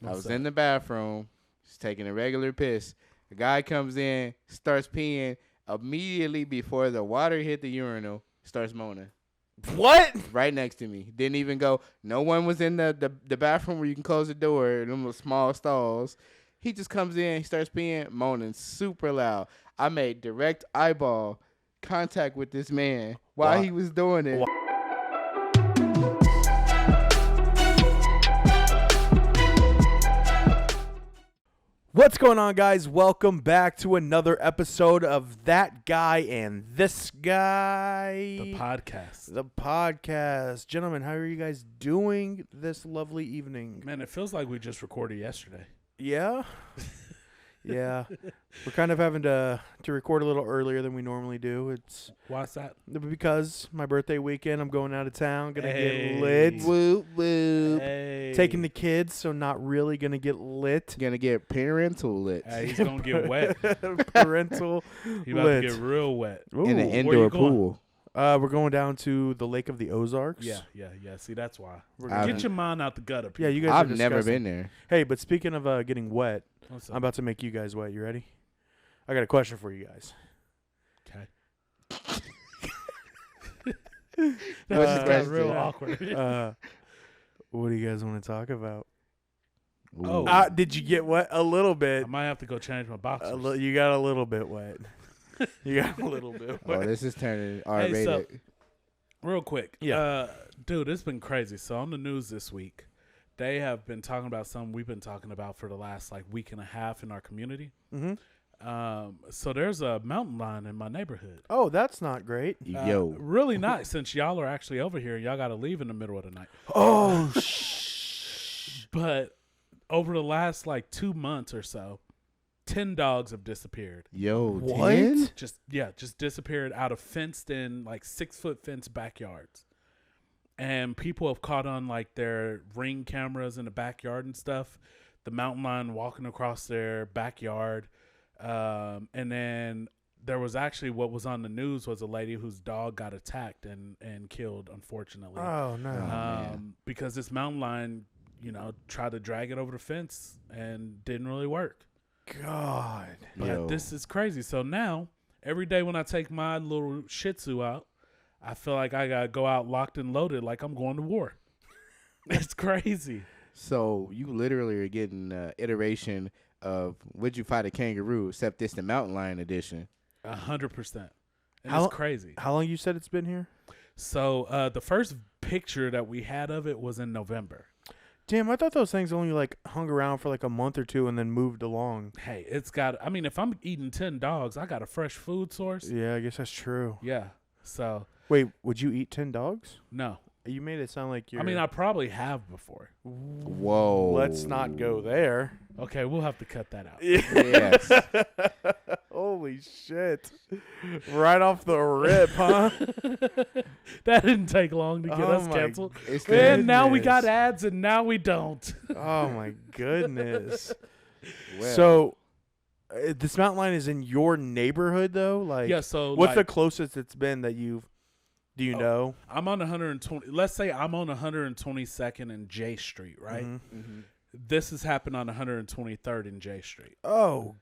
I was in the bathroom, just taking a regular piss. The guy comes in, starts peeing. Immediately before the water hit the urinal, starts moaning. What? Right next to me. Didn't even go. No one was in the bathroom where you can close the door. Them little small stalls. He just comes in. He starts peeing, moaning super loud. I made direct eyeball contact with this man while he was doing it. What's going on, guys? Welcome back to another episode of That Guy and This Guy. The podcast. The podcast. Gentlemen, how are you guys doing this lovely evening? Man, it feels like we just recorded yesterday. Yeah? Yeah. We're kind of having to record a little earlier than we normally do. Why's that? Because my birthday weekend, I'm going out of town, gonna get lit. Whoop, whoop. Hey. Taking the kids, so not really gonna get lit. Gonna get parental lit. Hey, he's going to get wet. Parental He's about lit. to get real wet. Ooh. In an Where indoor you going? pool. We're going down to the Lake of the Ozarks. Yeah. See, that's why. I've- Get your mind out the gutter, Yeah, people. you guys I've are never disgusting. been there. Hey, but speaking of getting wet, What's I'm up? about to make you guys wet. You ready? I got a question for you guys. Okay. That That just got question. real awkward. What do you guys want to talk about? Oh. Did you get wet? A little bit. I might have to go change my boxers. You got a little bit wet. You got a little bit wet. Oh, this is turning R-rated. Real quick. Yeah. Dude, it's been crazy. So on the news this week, they have been talking about something we've been talking about for the last week and a half in our community. Mm-hmm. So there's a mountain lion in my neighborhood. Oh, that's not great. Yo. Really nice, since y'all are actually over here and y'all got to leave in the middle of the night. Oh, But over the last 2 months or so, 10 dogs have disappeared. Yo, What? 10? Just disappeared out of fenced in 6-foot fence backyards. And people have caught on their Ring cameras in the backyard and stuff. The mountain lion walking across their backyard. And then there was actually what was on the news was a lady whose dog got attacked and killed, unfortunately. Oh no. man. Because this mountain lion, tried to drag it over the fence and didn't really work. God. But Yo. this is crazy. So now, every day when I take my little Shih Tzu out, I feel like I got to go out locked and loaded like I'm going to war. It's crazy. So you literally are getting iteration of Would You Fight a Kangaroo, except this the mountain lion edition. 100%. And How- it's crazy. How long you said it's been here? So the first picture that we had of it was in November. Damn, I thought those things only hung around for a month or two and then moved along. Hey, if I'm eating 10 dogs, I got a fresh food source. Yeah, I guess that's true. Yeah. So, Wait, would you eat 10 dogs? no. You made it sound like you're... I probably have before. Whoa. Let's not go there. Okay, we'll have to cut that out. Yes. Holy shit. Right off the rip, huh? That didn't take long to get Oh us my canceled. It's And now we goodness. got ads and now we don't. Oh, my goodness. Well, So, this mountain lion is in your neighborhood, though? Yeah, so What's the closest it's been that you've... Do you know? I'm on 120. Let's say I'm on 122nd and J Street, right? Mhm. mhm. This has happened on 123rd and J Street. Oh,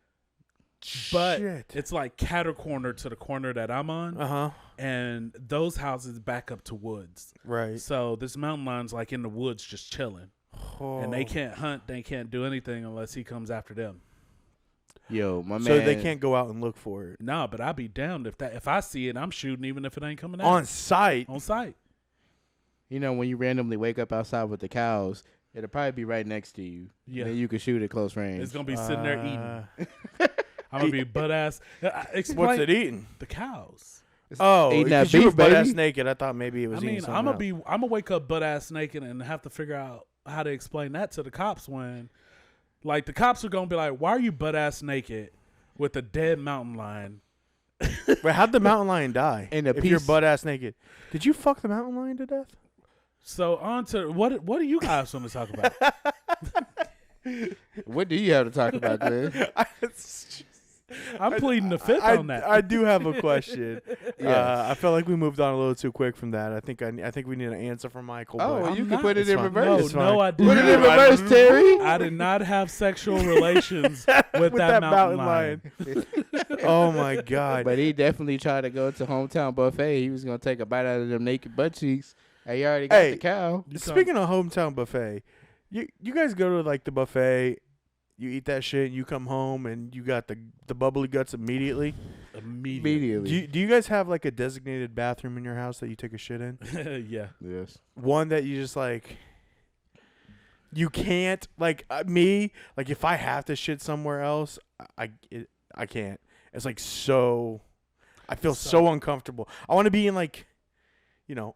But shit. it's cattle corner to the corner that I'm on, Uh-huh. and those houses back up to woods. Right. So this mountain lion's in the woods just chilling, and they Oh. can't hunt, they can't do anything unless he comes after them. Yo, my man. So they can't go out and look for it. No, but I'd be damned if I see it, I'm shooting even if it ain't coming out. On site? On site. You know, when you randomly wake up outside with the cows, it'll probably be right next to you. Yeah. Then you can shoot at close range. It's gonna be sitting there eating. Uh, I'm gonna be butt ass. Explain What's it eating? the cows. Oh, eating that because you were beef, butt ass baby. naked. I thought maybe it was eating something I'm else. gonna wake up butt ass naked and have to figure out how to explain that to the cops when, the cops are gonna be like, "Why are you butt ass naked with a dead mountain lion?" But how'd the mountain lion die? And a if you're piece- butt ass naked. Did you fuck the mountain lion to death? So on to what do you guys want to talk about? What do you have to talk about, dude? I'm pleading the fifth on that. I do have a question. Yes. I felt like we moved on a little too quick from that. I think we need an answer from Michael. Oh, but you I'm can not. put it It's in fine. reverse. It's No, fine. I did Put it in not. reverse, Terry. I did not have sexual relations with that mountain lion. Oh my god! But he definitely tried to go to hometown buffet. He was gonna take a bite out of them naked butt cheeks. Hey, you already got Hey. the cow. Speaking of hometown buffet, you guys go to like the buffet, you eat that shit, and you come home and you got the bubbly guts immediately. Immediately. Do you guys have like a designated bathroom in your house that you take a shit in? Yeah. Yes. One that you just like. You can't like me like if I have to shit somewhere else, I can't. It's like so. I feel so uncomfortable. I want to be in like,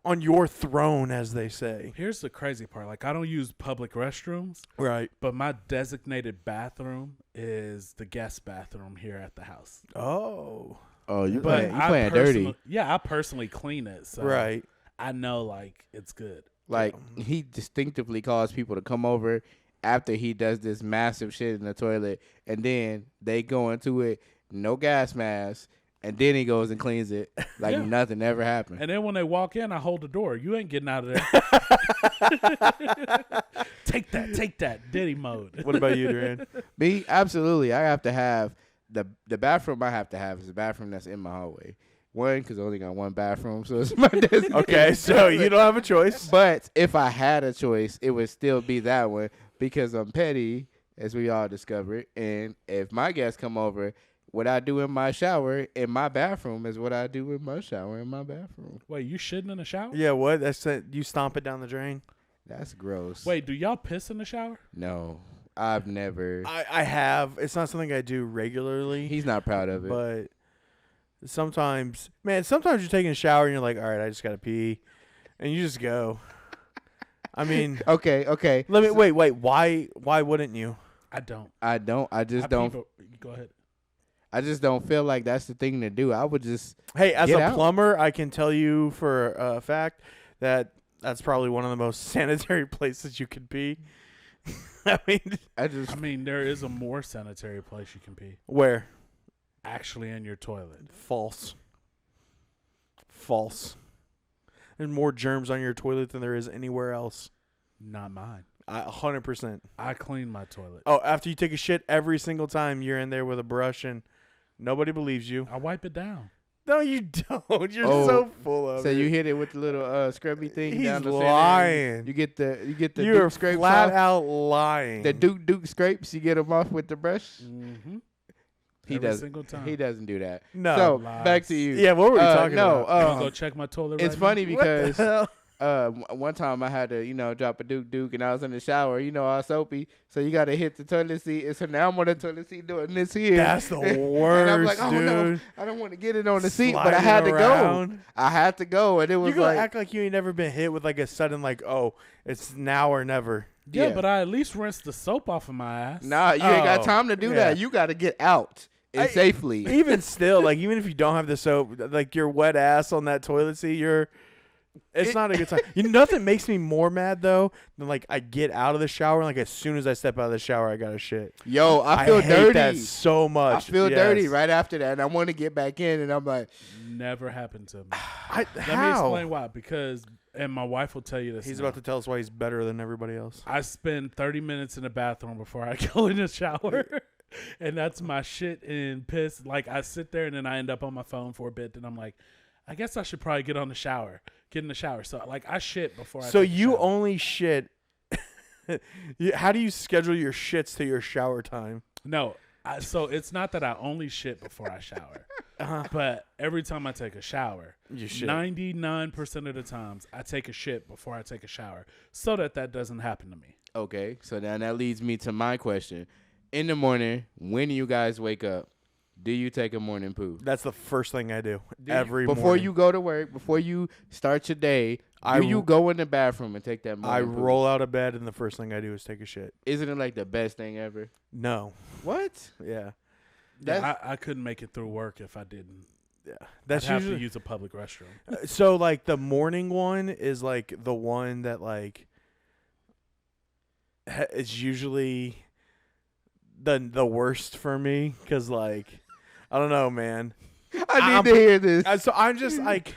on your throne, as they say. Here's the crazy part. Like, I don't use public restrooms, Right. but my designated bathroom is the guest bathroom here at the house. Oh. Oh, you But playing dirty. Yeah, I personally clean it. So Right. I know, like, it's good. Like he distinctively calls people to come over after he does this massive shit in the toilet, and then they go into it, no gas mask, and then he goes and cleans it like Yeah. nothing ever happened. And then when they walk in, I hold the door. You ain't getting out of there. Take that, Diddy mode. What about you, Duran? Me, absolutely. I have to have the bathroom I have to have is the bathroom that's in my hallway. One, because I only got one bathroom, so it's my designated. Okay, so you don't have a choice. But if I had a choice, it would still be that one because I'm petty, as we all discovered. And if my guests come over, what I do in my shower in my bathroom is what I do in my shower in my bathroom. Wait, you shitting in the shower? Yeah, what? That's it. You stomp it down the drain? That's gross. Wait, do y'all piss in the shower? No, I've never. I have. It's not something I do regularly. He's not proud of it. But sometimes you're taking a shower and you're like, all right, I just got to pee. And you just go. I mean. Okay. Let me wait. Why wouldn't you? I don't. I don't. I just don't. Go ahead. I just don't feel like that's the thing to do. I would just. Hey, as Get a out. plumber, I can tell you for a fact that that's probably one of the most sanitary places you could be. I mean, there is a more sanitary place you can pee. where? Actually, in your toilet. False. There's more germs on your toilet than there is anywhere else. Not mine. 100%. I clean my toilet. Oh, after you take a shit, every single time you're in there with a brush and nobody believes you. I wipe it down. No, you don't. You're Oh, so full of So it. you hit it with the little scrubby thing He's down the center. lying. You get the You're Duke scrapes flat off. out lying. The Duke scrapes. You get them off with the brush. Mm-hmm. He Every doesn't. single time. He doesn't do that. No. So Lies. back to you. Yeah, what were we talking no, about? You wanna go check my toilet it's right funny now? What the because hell? one time I had to drop a Duke and I was in the shower. All soapy. So you got to hit the toilet seat. And so now I'm on the toilet seat doing this here. That's the worst, and I'm like, oh dude. no, I don't want to get it on the seat, but I Sliding had to around. go. I had to go, and it was You're going like, to act like you ain't never been hit with like a sudden like, oh, it's now or never. Yeah, Yeah. but I at least rinse the soap off of my ass. nah, you ain't got Oh, time to do yeah. that. You got to get out and safely. Even still, like even if you don't have the soap, like your wet ass on that toilet seat, it's not a good time. Nothing makes me more mad though than like I get out of the shower and like as soon as I step out of the shower, I got to shit. Yo, I feel hate dirty. that so I much. feel Yes. dirty right after that, and I want to get back in, and I'm like, Never happened to me. How? Let me explain why. Because, and my wife will tell you this. He's now. about to tell us why he's better than everybody else. I spend 30 minutes in the bathroom before I go in the shower. And that's my shit and piss. Like, I sit there and then I end up on my phone for a bit. And I'm like, I guess I should probably get in the shower. So, like, I shit before I So take a you shower. only shit. How do you schedule your shits to your shower time? No. So it's not that I only shit before I shower. But every time I take a shower, You shit. 99% of the times I take a shit before I take a shower so that doesn't happen to me. okay. So then that leads me to my question: in the morning, when you guys wake up, do you take a morning poo? That's the first thing I do Do every before morning. you go to work, before you start your day, do you go in the bathroom and take that morning I poo? roll out of bed and the first thing I do is take a shit. Isn't it like the best thing ever? No. What? Yeah. Yeah, I couldn't make it through work if I didn't. Yeah. That's I'd have usually to use a public restroom. so like the morning one is like the one that like is usually the worst for me cuz like I don't know, man. I need to hear this. So I'm just like,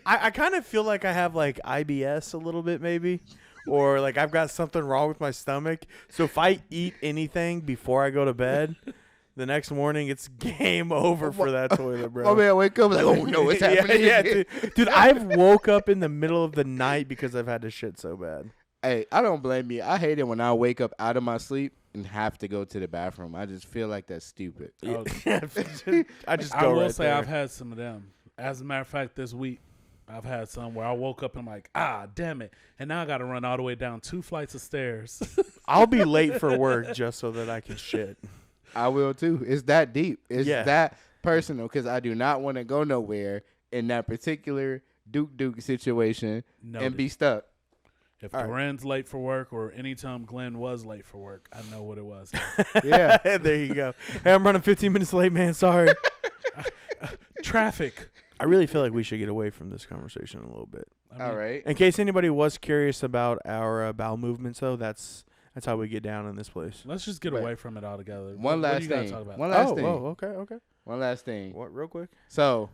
I kind of feel like I have like IBS a little bit, maybe, or like I've got something wrong with my stomach. So if I eat anything before I go to bed, the next morning it's game over for that toilet, bro. Oh man, I wake up like, oh no, it's happening. yeah, dude. I've woke up in the middle of the night because I've had to shit so bad. Hey, I don't blame you. I hate it when I wake up out of my sleep and have to go to the bathroom. I just feel like that's stupid. Oh, I just I go will right say there. I've had some of them. As a matter of fact, this week I've had some where I woke up and I'm like, damn it, and now I got to run all the way down 2 flights of stairs. I'll be late for work just so that I can shit. I will too. It's that deep. It's Yeah. that personal because I do not want to go nowhere in that particular Duke situation and Noted. be stuck. If All right. Duran's late for work or anytime Glenn was late for work, I know what it was. Yeah. There you go. Hey, I'm running 15 minutes late, man. Sorry. Traffic. I really feel like we should get away from this conversation a little bit. All right. In case anybody was curious about our bowel movements, though, that's how we get down in this place. Let's just get Right. away from it altogether. One What do last you gotta thing. talk about? One last Oh, thing. okay. One last thing. What? Real quick. So,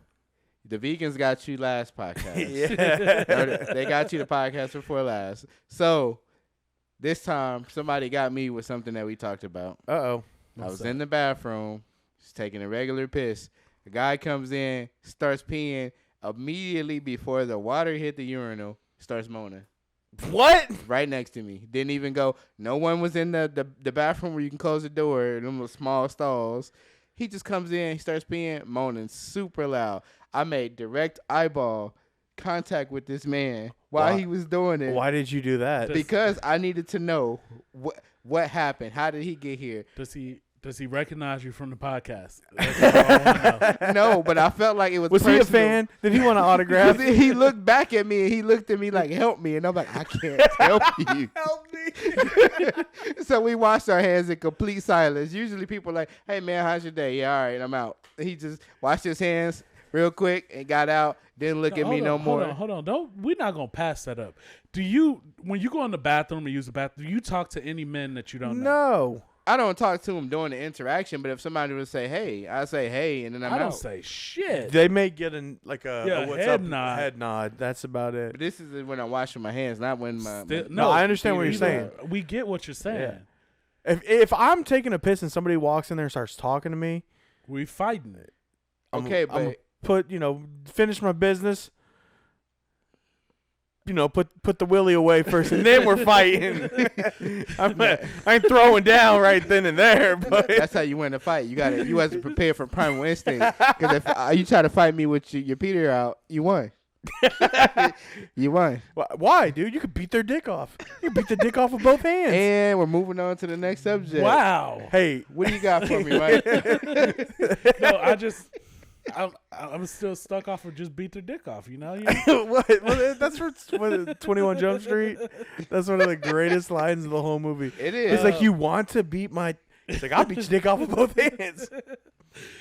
the vegans got you last podcast. Yeah. They got you the podcast before last. So, this time, somebody got me with something that we talked about. Uh-oh. I was in the bathroom, just taking a regular piss. The guy comes in, starts peeing. Immediately before the water hit the urinal, starts moaning. What? Right next to me. Didn't even go. No one was in the bathroom where you can close the door, them little small stalls. He just comes in, he starts peeing, moaning super loud. I made direct eyeball contact with this man while Why? he was doing it. Why did you do that? Because I needed to know what happened. How did he get here? Does he recognize you from the podcast? That's all I wanna know. No, but I felt like it was Was he a personal. fan? Did he want an autograph? He looked back at me and he looked at me like, help me. And I'm like, I can't help you. Help me. So we washed our hands in complete silence. Usually people are like, hey, man, how's your day? Yeah, all right, I'm out. He just washed his hands real quick and got out. Didn't look at me no more. Hold on. We're not gonna pass that up. Do you, when you go in the bathroom and use the bathroom, do you talk to any men that you don't know? No. I don't talk to him during the interaction, but if somebody would say, hey, I say, hey, and then I'm I out. don't say shit. They may get a what's head up nod. head nod. That's about it. But this is when I'm washing my hands, not when my No, I understand what you're either- saying. We get what you're saying. Yeah. If I'm taking a piss and somebody walks in there and starts talking to me, We fighting it. Okay, but finish my business. Put the willy away first, and then we're fighting. I ain't throwing down right then and there, but that's how you win a fight. You wasn't prepared for primal instinct. Because if you try to fight me with your Peter out, you won. You won. Why, dude? You could beat their dick off. You could beat the dick off with both hands. And we're moving on to the next subject. Wow. Hey, What do you got for me, Mike? No, I'm still stuck off of just beat their dick off. You know. what? That's for 21 Jump Street. That's one of the greatest lines of the whole movie. It is. It's like, you want to beat my. It's like, I'll beat your dick off with both hands.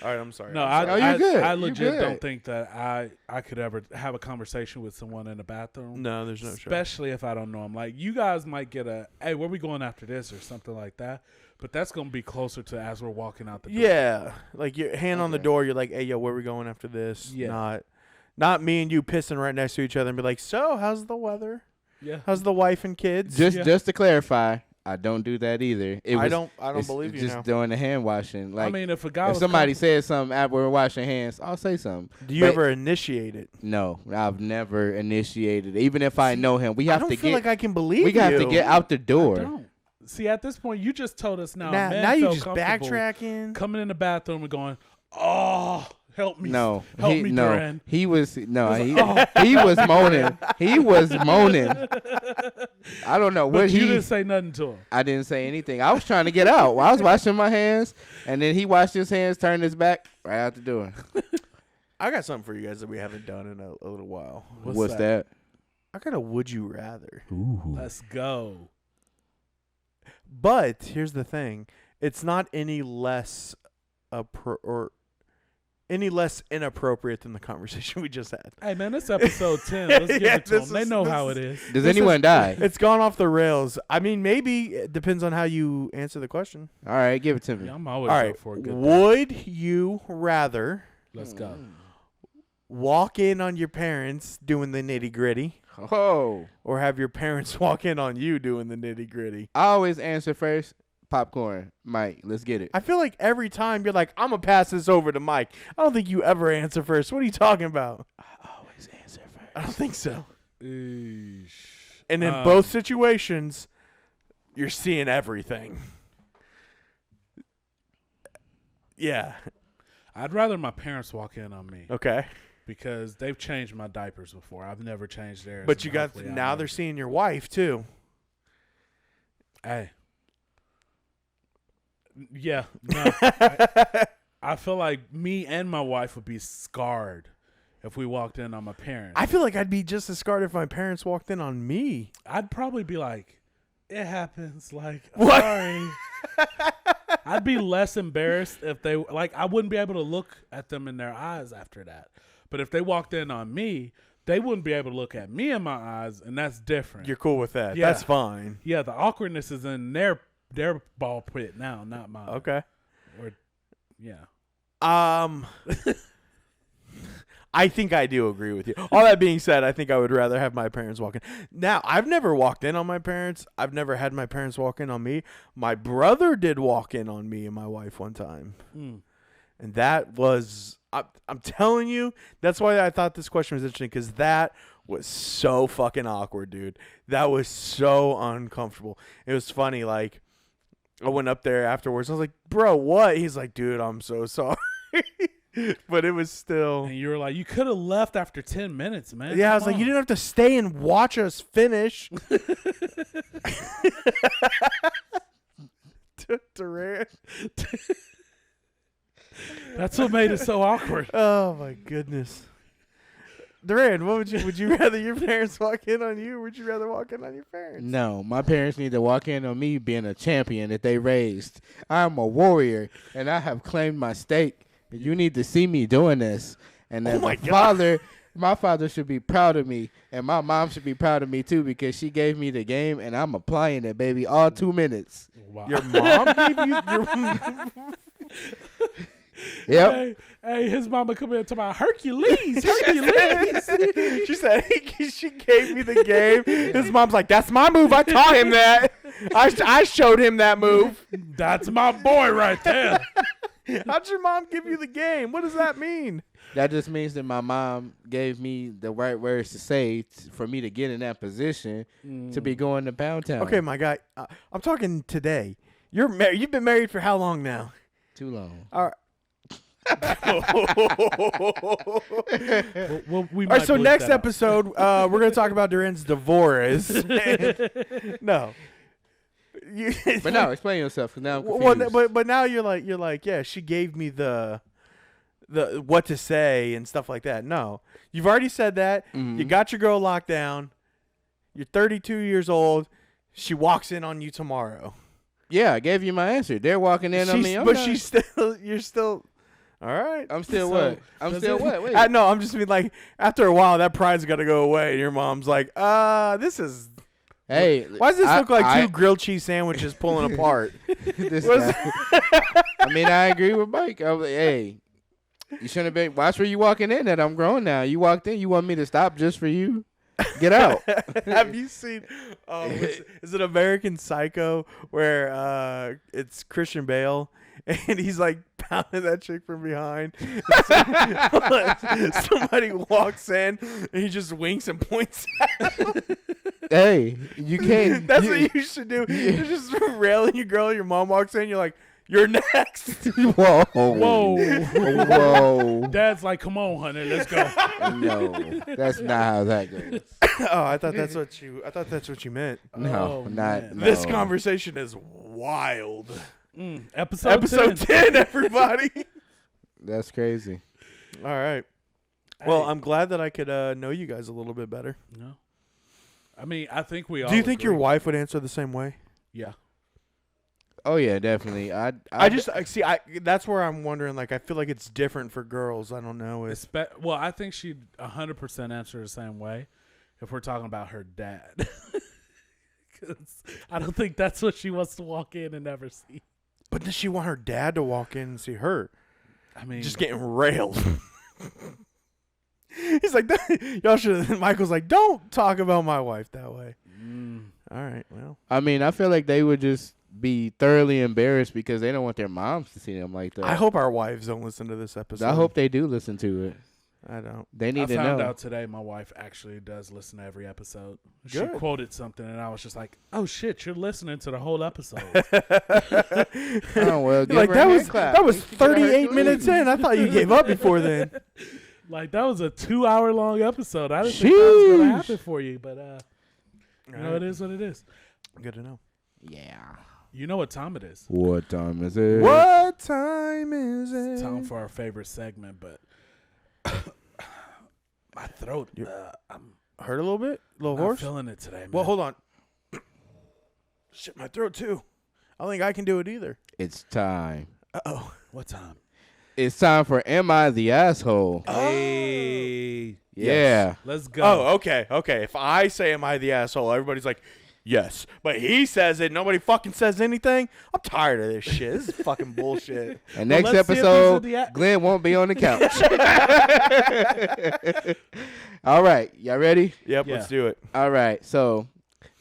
All right, I'm sorry. No, you're good. I You're legit good. don't think that I could ever have a conversation with someone in the bathroom. No, there's no shot. Especially if I don't know them. Like, you guys might get a, hey, where we going after this or something like that. But that's going to be closer to as we're walking out the door. Yeah, like your hand on the Okay. door. You're like, hey, yo, where we going after this? Yeah. Not me and you pissing right next to each other and be like, so how's the weather? Yeah. How's the wife and kids? Just to clarify, I don't do that either. I don't believe you just now. doing the hand washing. Like, I mean, if a guy if was somebody says something after we're washing hands, I'll say something. Do you But- ever initiate it? No, I've never initiated. Even if I know him, we I have don't to feel get. like I can believe We you. have to get out the I door. don't. See, at this point, you just told us now. Now, men now you felt just comfortable backtracking. coming in the bathroom and going, oh, help me. No, help he, me, no, Duran. he was he was moaning. He was moaning. I don't know what But you he. didn't say nothing to him. I didn't say anything. I was trying to get out. While I was washing my hands, and then he washed his hands, turned his back, right out the door. I got something for you guys that we haven't done in a little while. What's that? I got a would you rather. Let's go. But here's the thing. It's not any less any less inappropriate than the conversation we just had. Hey, man, this episode 10. Let's give Yeah, it to this them. They is- know this how is- it is. Does This anyone is- die? It's gone off the rails. I mean, maybe it depends on how you answer the question. All right, give it to me. Yeah, I'm always All up right. for a good Would you rather Let's go. walk in on your parents doing the nitty gritty, Oh, or have your parents walk in on you doing the nitty gritty? I always answer first. Popcorn, Mike. Let's get it. I feel like every time you're like, I'm gonna pass this over to Mike. I don't think you ever answer first. What are you talking about? I always answer first. I don't think so. Eesh. And in both situations, you're seeing everything. Yeah. I'd rather my parents walk in on me Okay. because they've changed my diapers before. I've never changed theirs. But you and got hopefully I now never- they're seeing your wife too. Hey. Yeah. No. I feel like me and my wife would be scarred if we walked in on my parents. I feel like I'd be just as scarred if my parents walked in on me. I'd probably be like, it happens. Like, What? sorry. I'd be less embarrassed if they, like, I wouldn't be able to look at them in their eyes after that. But if they walked in on me, they wouldn't be able to look at me in my eyes, and that's different. You're cool with that. Yeah. That's fine. Yeah, the awkwardness is in their ball pit now, not mine. Okay. Or, yeah. I think I do agree with you. All that being said, I think I would rather have my parents walk in. Now, I've never walked in on my parents. I've never had my parents walk in on me. My brother did walk in on me and my wife one time. Mm. And that was, I'm telling you, that's why I thought this question was interesting, because that was so fucking awkward, dude. That was so uncomfortable. It was funny, like, I went up there afterwards. I was like, bro, what? He's like, dude, I'm so sorry. But it was still. And you were like, you could have left after 10 minutes, man. Yeah, I was Come like, you on. didn't have to stay and watch us finish. Durant. That's what made it so awkward. Oh my goodness. Duran, what would you rather your parents walk in on you, or would you rather walk in on your parents? No, my parents need to walk in on me being a champion that they raised. I'm a warrior, and I have claimed my stake. You need to see me doing this. And then my father should be proud of me, and my mom should be proud of me too, because she gave me the game, and I'm applying it, baby, all 2 minutes. Wow. Your mom gave you Yep. Hey, his mama come in and talk about Hercules. Hercules. She said she gave me the game. His mom's like, that's my move. I taught him that. I showed him that move. That's my boy right there. How'd your mom give you the game? What does that mean? That just means that my mom gave me the right words to say for me to get in that position to be going to Pound Town. Okay, my guy. I'm talking today. You're married. You've been married for how long now? Too long. All right. Well, we All right, might so bleep next that out. episode, we're going to talk about Duran's divorce. No. But no, explain yourself, because now I'm confused. but now you're like, yeah, she gave me the what to say and stuff like that. No. You've already said that. Mhm. You got your girl locked down. You're 32 years old. She walks in on you tomorrow. Yeah, I gave you my answer. They're walking in on me. You're still all right. I'm still So, what? I'm does still it- what? Wait. No, I'm just mean like after a while that pride's got to go away. And your mom's like, this is. Hey, Why does this look like two I- grilled cheese sandwiches pulling apart? this What's- guy. I mean, I agree with Mike. I was like, hey, you shouldn't have been. Watch where you walking in. That I'm grown now. You walked in. You want me to stop just for you? Get out. Have you seen? Is it American Psycho where it's Christian Bale and he's like pounding that chick from behind? Somebody walks in and he just winks and points at him. Hey, you can't. That's what you should do. You're just railing your girl. Your mom walks in. You're like, you're next. Whoa. Whoa. Whoa. Dad's like, come on, honey, let's go. No, that's not how that goes. Oh, I thought that's what you meant. No, Oh, not. man. No. This conversation is wild. Episode 10, everybody. That's crazy. All right. Well, Hey. I'm glad that I could know you guys a little bit better. No. I mean, I think we all Do you think your agree. wife would answer the same way? Yeah. Oh yeah, definitely. That's where I'm wondering. Like, I feel like it's different for girls. I don't know. Well, I think she'd 100% answer the same way if we're talking about her dad. 'Cause I don't think that's what she wants to walk in and never see. But does she want her dad to walk in and see her? I mean, Just getting railed. He's like, y'all should. Michael's like, don't talk about my wife that way. All right, well. I mean, I feel like they would just be thoroughly embarrassed because they don't want their moms to see them like that. I hope our wives don't listen to this episode. I hope they do listen to it. I don't. They need to know. I found out today my wife actually does listen to every episode. She Good. quoted something, and I was just like, "Oh shit, you're listening to the whole episode." Oh well, give like her a hand clap. that was 38 minutes in. I thought you gave up before then. Like that was a 2-hour-long episode. I didn't think that was gonna happen for you, but you know, it is what it is. Good to know. Yeah. You know what time it is? What time is it? What time is it? It's time for our favorite segment, but my throat. I'm hurt a little bit, a little not hoarse. feeling it today, man. Well, hold on. Shit, my throat too. I don't think I can do it either. It's time. Uh-oh. What time? It's time for Am I the Asshole? Hey. Yeah. Let's go. Oh, okay. If I say, am I the asshole? Everybody's like, yes. But he says it. Nobody fucking says anything. I'm tired of this shit. This is fucking bullshit. And Well, next let's see if episode, these are the Glenn won't be on the couch. All right. Y'all ready? Yep, Yeah. let's do it. All right. So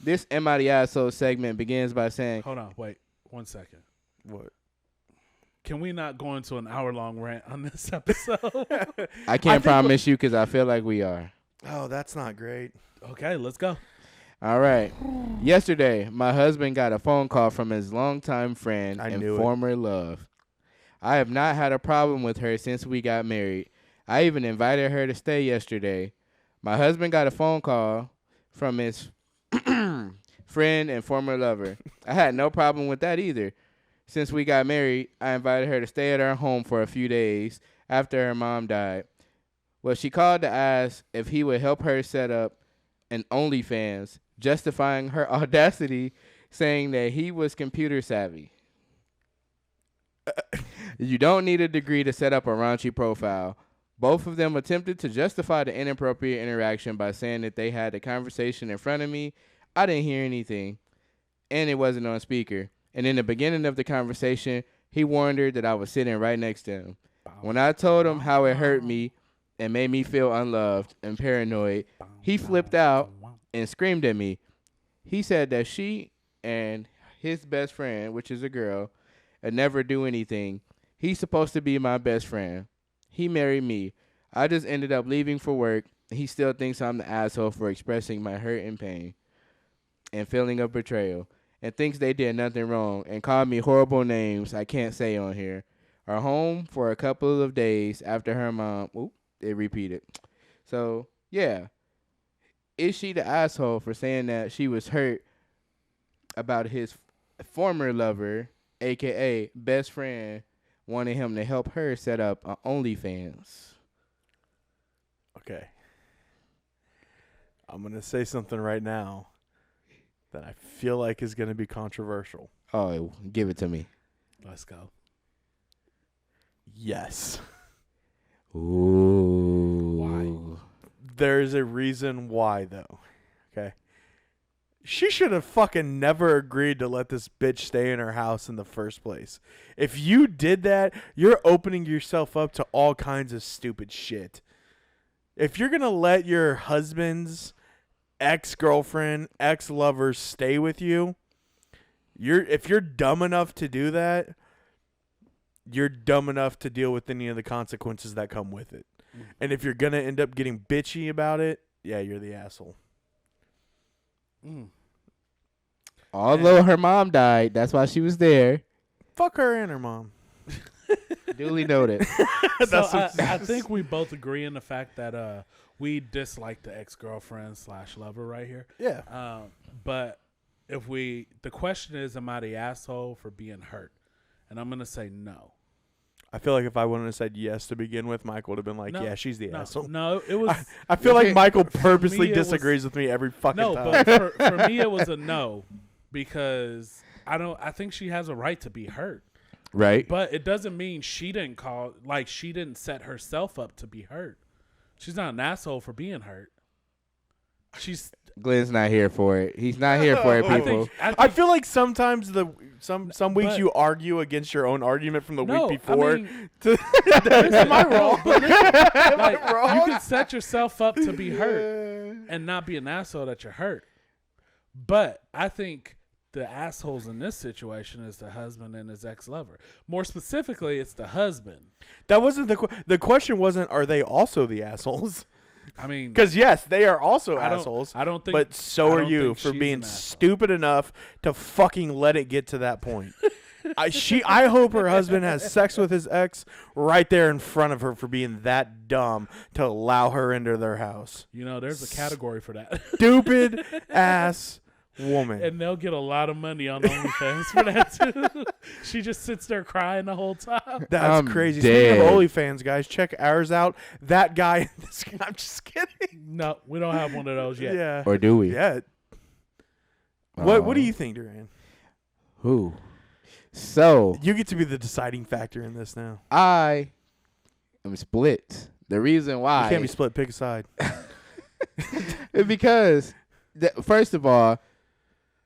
this Am I the Asshole segment begins by saying, Hold on. Wait 1 second. What? Can we not go into an hour-long rant on this episode? I can't promise you because I feel like we are. Oh, that's not great. Okay, let's go. All right. Yesterday, my husband got a phone call from his longtime friend I and knew it. former love. I have not had a problem with her since we got married. I even invited her to stay yesterday. My husband got a phone call from his friend and former lover. I had no problem with that either. Since we got married, I invited her to stay at our home for a few days after her mom died. Well, she called to ask if he would help her set up an OnlyFans, justifying her audacity, saying that he was computer savvy. You don't need a degree to set up a raunchy profile. Both of them attempted to justify the inappropriate interaction by saying that they had a conversation in front of me. I didn't hear anything, and it wasn't on speaker. And in the beginning of the conversation, he warned her that I was sitting right next to him. When I told him how it hurt me and made me feel unloved and paranoid, he flipped out and screamed at me. He said that she and his best friend, which is a girl, would never do anything. He's supposed to be my best friend. He married me. I just ended up leaving for work. He still thinks I'm the asshole for expressing my hurt and pain and feeling of betrayal, and thinks they did nothing wrong and called me horrible names I can't say on here. Are home for a couple of days after her mom. It repeated. So, yeah. Is she the asshole for saying that she was hurt about his former lover, a.k.a. best friend, wanting him to help her set up an OnlyFans? Okay. I'm going to say something right now that I feel like is going to be controversial. Oh, give it to me. Let's go. Yes. Ooh. Why? There's a reason why, though. Okay. She should have fucking never agreed to let this bitch stay in her house in the first place. If you did that, you're opening yourself up to all kinds of stupid shit. If you're going to let your husband's ex-girlfriend, ex-lover stay with you, if you're dumb enough to do that, you're dumb enough to deal with any of the consequences that come with it. And if you're going to end up getting bitchy about it, yeah, you're the asshole. Although her mom died, that's why she was there. Fuck her and her mom. Duly noted. So I think we both agree in the fact that we dislike the ex-girlfriend / lover right here. Yeah. But the question is, am I the asshole for being hurt? And I'm going to say no. I feel like if I wouldn't have said yes to begin with, Mike would have been like, No, yeah, she's the asshole. No, it was... I feel like Michael For purposely me, it was- disagrees with me every fucking No, time. but for me, it was a no because I think she has a right to be hurt. Right. But it doesn't mean she didn't set herself up to be hurt. She's not an asshole for being hurt. Glenn's not here for it. He's not here for it, people. I feel like sometimes some weeks you argue against your own argument from the week before. Am I wrong? Am I wrong? You can set yourself up to be hurt and not be an asshole that you're hurt. But I think the assholes in this situation is the husband and his ex-lover. More specifically, it's the husband. That wasn't the question. Wasn't are they also the assholes? I mean, because yes, they are also assholes. I don't think, but so are you for being stupid enough to fucking let it get to that point. I hope her husband has sex with his ex right there in front of her for being that dumb to allow her into their house. You know, there's a category for that. Stupid ass woman. And they'll get a lot of money on OnlyFans for that too. She just sits there crying the whole time. That's crazy. Speaking of OnlyFans, guys, check ours out. That guy. I'm just kidding. No, we don't have one of those yet. Yeah. Or do we? Yeah. What do you think, Duran? Who? So you get to be the deciding factor in this now. I am split. The reason why you can't be split. Pick a side. Because first of all,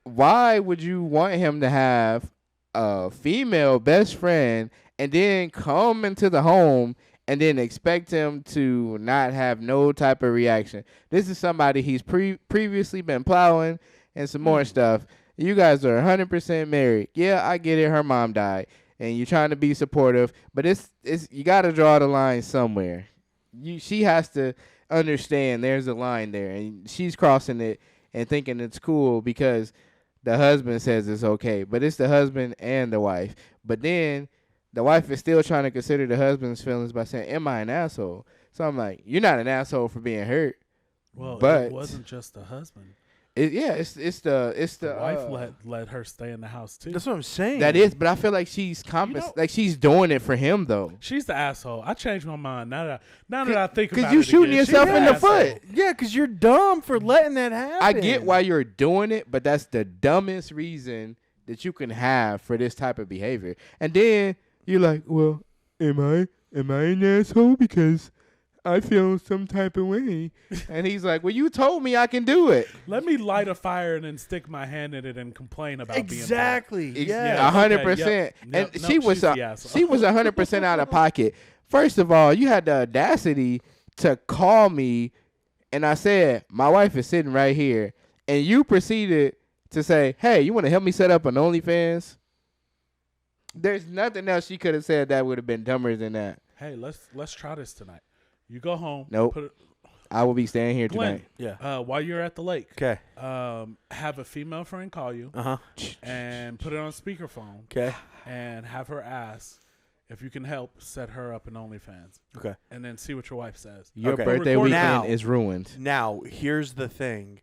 why would you want him to have a female best friend and then come into the home and then expect him to not have no type of reaction? This is somebody he's previously been plowing and some more stuff. You guys are 100% married. Yeah, I get it. Her mom died, and you're trying to be supportive, but it's you got to draw the line somewhere. She has to understand there's a line there, and she's crossing it and thinking it's cool because the husband says it's okay, but it's the husband and the wife. But then the wife is still trying to consider the husband's feelings by saying, am I an asshole? So I'm like, you're not an asshole for being hurt. Well, but it wasn't just the husband. It's the wife let her stay in the house too. That's what I'm saying. That is, but I feel like she's like she's doing it for him though. She's the asshole. I changed my mind now that I think about it. Because you shooting yourself in the foot. Yeah, because you're dumb for letting that happen. I get why you're doing it, but that's the dumbest reason that you can have for this type of behavior. And then you're like, well, am I an asshole because I feel some type of way? And he's like, well, you told me I can do it. Let me light a fire and then stick my hand in it and complain about exactly. being Yeah, 100%. And she was 100% out of pocket. First of all, you had the audacity to call me, and I said, my wife is sitting right here, and you proceeded to say, hey, you want to help me set up an OnlyFans? There's nothing else she could have said that would have been dumber than that. Hey, let's try this tonight. You go home. Nope. I will be staying here tonight. Yeah. While you're at the lake. Okay. Have a female friend call you. And put it on speakerphone. Okay. And have her ask if you can help set her up in OnlyFans. Okay. And then see what your wife says. Your birthday weekend is ruined. Now, here's the thing.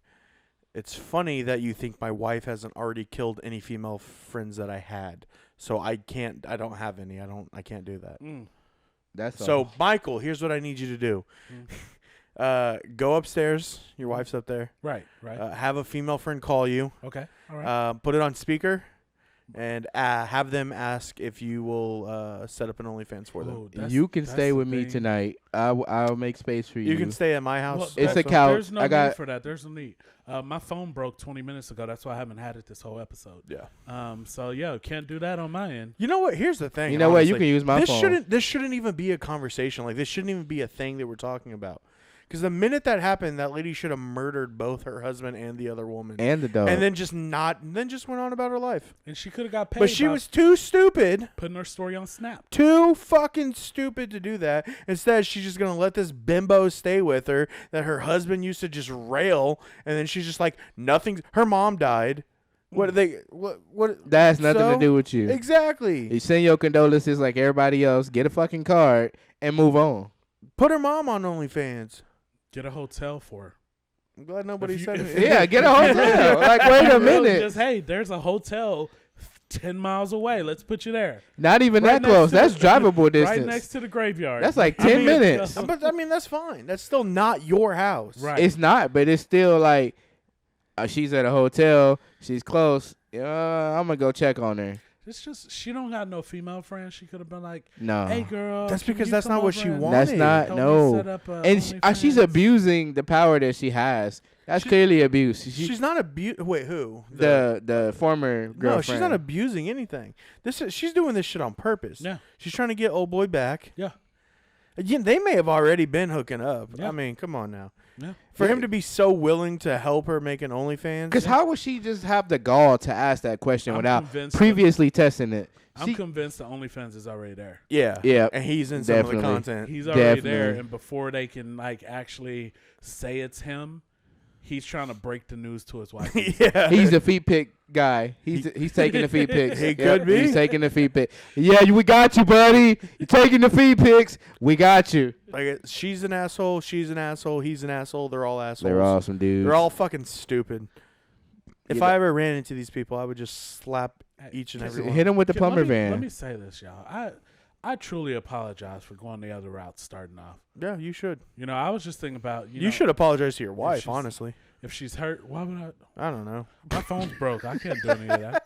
It's funny that you think my wife hasn't already killed any female friends that I had. So I don't have any. I can't do that. That's so all. Michael, here's what I need you to do. Go upstairs. Your wife's up there. Right. Have a female friend call you. Okay. All right. Put it on speaker, and have them ask if you will set up an OnlyFans for them. You can stay with me tonight. I'll make space for you. You can stay at my house. Well, it's a couch. There's no need for that. There's no need. My phone broke 20 minutes ago. That's why I haven't had it this whole episode. Yeah. So yeah, can't do that on my end. You know what? Here's the thing. You know what? You can use my phone. This shouldn't even be a conversation. Like, this shouldn't even be a thing that we're talking about. Because the minute that happened, that lady should have murdered both her husband and the other woman. And the dog. And then just went on about her life. And she could have got paid. But she was too stupid. Putting her story on Snap. Too fucking stupid to do that. Instead, she's just going to let this bimbo stay with her that her husband used to just rail. And then she's just like, nothing. Her mom died. What that has nothing to do with you. Exactly. You send your condolences like everybody else. Get a fucking card and move on. Put her mom on OnlyFans. Get a hotel for her. I'm glad nobody said it. Yeah, get a hotel. Like, wait a minute. Just, hey, there's a hotel 10 miles away. Let's put you there. Not even that close. That's drivable distance. Right next to the graveyard. That's like 10 minutes. But, I mean, that's fine. That's still not your house. Right. It's not, but it's still like she's at a hotel. She's close. I'm gonna go check on her. It's just she don't got no female friends. She could have been like, No, "Hey, girl." That's can because you that's come not what over she and wanted. that's not help me no. set up a And she's OnlyFans?" abusing the power that she has. That's clearly abuse. She's not Wait, who? the former girlfriend. No, she's not abusing anything. She's doing this shit on purpose. Yeah. She's trying to get old boy back. Yeah. Again, they may have already been hooking up. Yeah. I mean, come on now. Yeah. For him to be so willing to help her make an OnlyFans. Because how would she just have the gall to ask that question I'm without convinced previously testing it? I'm convinced the OnlyFans is already there. Yeah. Yeah. And he's in some of the Definitely. content. He's already there, Definitely. and before they can like actually say it's him, he's trying to break the news to his wife. Yeah. He's the feet pick guy. He's taking the feet picks. He could be. He's taking the feet pick. Yeah, we got you, buddy. You're taking the feet picks. We got you. Like, she's an asshole. She's an asshole. He's an asshole. They're all assholes. They're awesome dudes. They're all fucking stupid. If Yeah, I ever ran into these people, I would just slap each and every one. hit him with the plumber Let van. me say this, y'all. I truly apologize for going the other route starting off. Yeah, you should. You know, I was just thinking about You should apologize to your wife, she's- honestly. if she's hurt, why would I? I don't know. My phone's broke. I can't do any of that.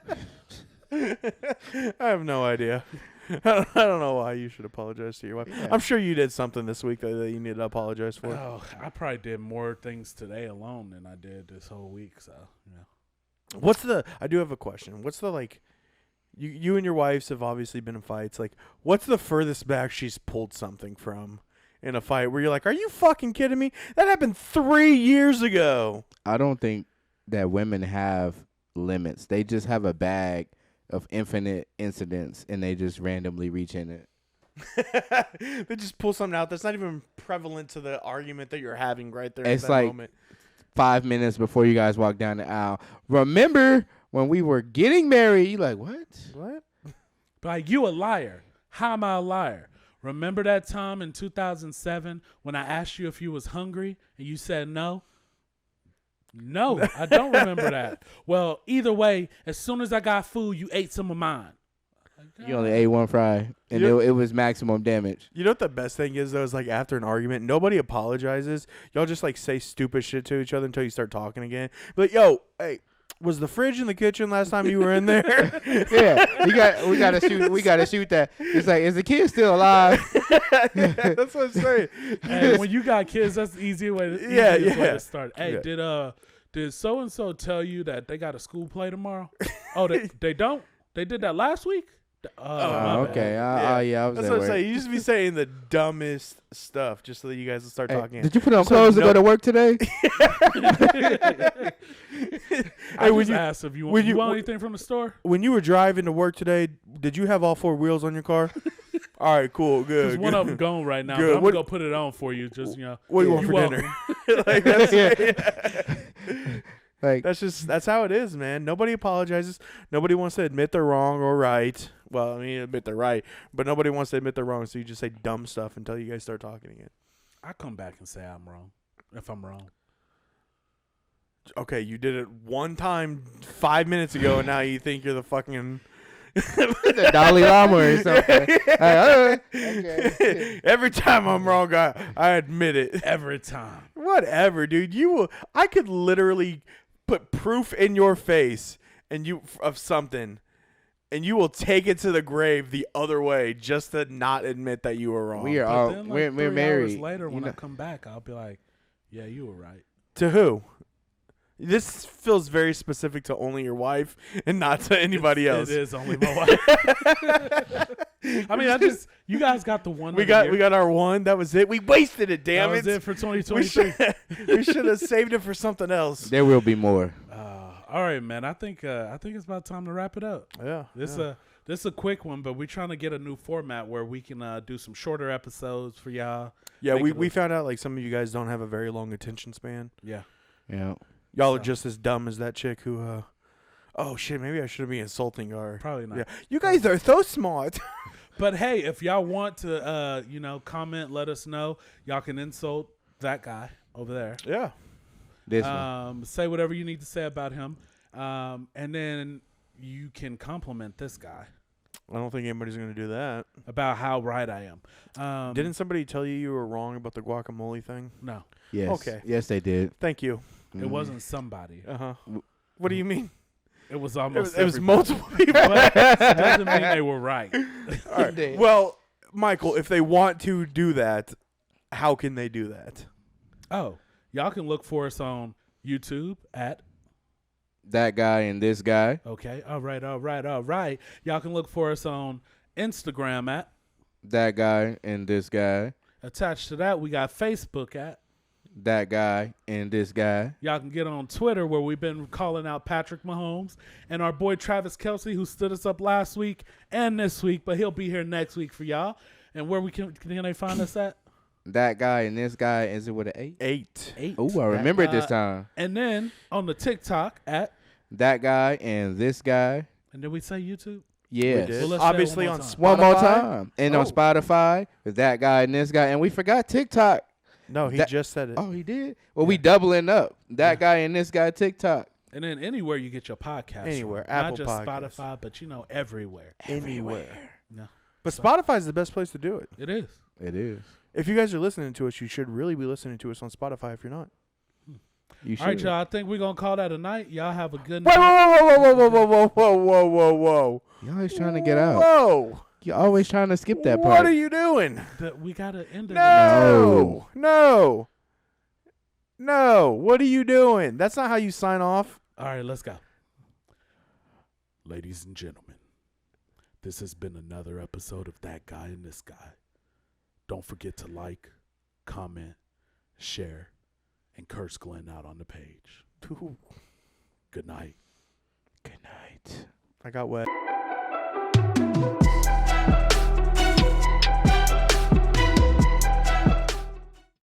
I have no idea. I don't know why you should apologize to your wife. Yeah. I'm sure you did something this week that you need to apologize for. Oh, I probably did more things today alone than I did this whole week. So, you know. I do have a question. What's the, like, you and your wives have obviously been in fights. Like, what's the furthest back she's pulled something from in a fight where you're like, are you fucking kidding me? That happened 3 years ago. I don't think that women have limits. They just have a bag of infinite incidents, and they just randomly reach in it. They just pull something out that's not even prevalent to the argument that you're having right there It's at that like moment. 5 minutes before you guys walk down the aisle. Remember when we were getting married? You like, what? What? Like, you a liar. How am I a liar? Remember that time in 2007 when I asked you if you was hungry and you said no? No, I don't remember that. Well, either way, as soon as I got food, you ate some of mine. You only ate one fry, and it was maximum damage. You know what the best thing is, though, is like after an argument, nobody apologizes. Y'all just like say stupid shit to each other until you start talking again. But yo, hey, was the fridge in the kitchen last time you were in there? Yeah, we gotta shoot that. It's like, is the kid still alive? That's what I'm saying. Hey, when you got kids, that's the easiest way to, Yeah, way yeah. to start. Hey, Yeah. did so and so tell you that they got a school play tomorrow? Oh, they don't. They did that last week. My bad. Okay. Yeah, I was That's at what I'm work. saying. You just be saying the dumbest stuff just so that you guys will start Hey, talking. did you put on So clothes to no- go to work today? I Hey, when just you- asked if you when you- want anything from the store. When you were driving to work today, did you have all 4 wheels on your car? All right, cool, good. There's one good. of them gone right now. Good. But I'm What- gonna go put it on for you. Just What do you want for dinner? Like, that's how it is, man. Nobody apologizes. Nobody wants to admit they're wrong or right. Well, I mean, admit they're right, but nobody wants to admit they're wrong. So you just say dumb stuff until you guys start talking again. I come back and say I'm wrong if I'm wrong. Okay, you did it one time 5 minutes ago, and now you think you're the fucking The Dalai Lama or something. Okay. Every time I'm wrong, I admit it. Every time. Whatever, dude. I could literally put proof in your face of something, and you will take it to the grave the other way just to not admit that you were wrong. We are But all then, like, we're 3 married. hours later, when You I know- come back, I'll be like, "Yeah, you were right." To who? This feels very specific to only your wife and not to anybody else. It is only my wife. I mean, you guys got the one. We of the year. got our one. That was it. We wasted it. Damn That was it. it for 2023. We should have saved it for something else. There will be more. All right, man. I think it's about time to wrap it up. Yeah. This is a quick one, but we're trying to get a new format where we can do some shorter episodes for y'all. Yeah, Make it we a- found out like some of you guys don't have a very long attention span. Yeah. Yeah. Y'all are So- just as dumb as that chick who oh shit, maybe I shouldn't be insulting her. Probably not. Yeah. You guys are so smart. But hey, if y'all want to comment, let us know. Y'all can insult that guy over there. Yeah. This one. Say whatever you need to say about him. And then you can compliment this guy I don't think anybody's gonna do that. about how right I am. Didn't somebody tell you were wrong about the guacamole thing? No, Yes. okay. Yes, they did. Thank you. it wasn't somebody. Uh-huh. What do you mean? It was almost. It was everybody. multiple people. But it doesn't mean they were right. All right. Well, Michael, if they want to do that, how can they do that? Oh, y'all can look for us on YouTube at. That guy and this guy. Okay. All right. Y'all can look for us on Instagram at. That guy and this guy. Attached to that, we got Facebook at. That guy and this guy. Y'all can get on Twitter where we've been calling out Patrick Mahomes and our boy Travis Kelce, who stood us up last week and this week, but he'll be here next week for y'all. And where we can they find us at? That guy and this guy. Is it with an 8? 8. 8. Oh, I remember it this time. And then on the TikTok at. That guy and this guy. And did we say YouTube? Yes. We did. Well, let's say it Obviously one on more time. Spotify. One more time. And Oh. on Spotify, with that guy and this guy. And we forgot TikTok. No, he That- just said it. Oh, he did? Well, we doubling up. That guy and this guy TikTok. And then anywhere you get your podcast. Anywhere, from. Apple Not just Podcasts. Spotify, but everywhere. Anywhere. No, But Spotify is the best place to do it. it is. It is. If you guys are listening to us, you should really be listening to us on Spotify if you're not. You should. All right, y'all. I think we're going to call that a night. Y'all have a good Whoa, night. whoa. You're always trying to get out. Whoa. You're always trying to skip that What part. are you doing? We got to end it. No. No. What are you doing? That's not how you sign off. All right, let's go. Ladies and gentlemen, this has been another episode of That Guy and This Guy. Don't forget to like, comment, share, and curse Glenn out on the page. Good night. Good night. I got wet.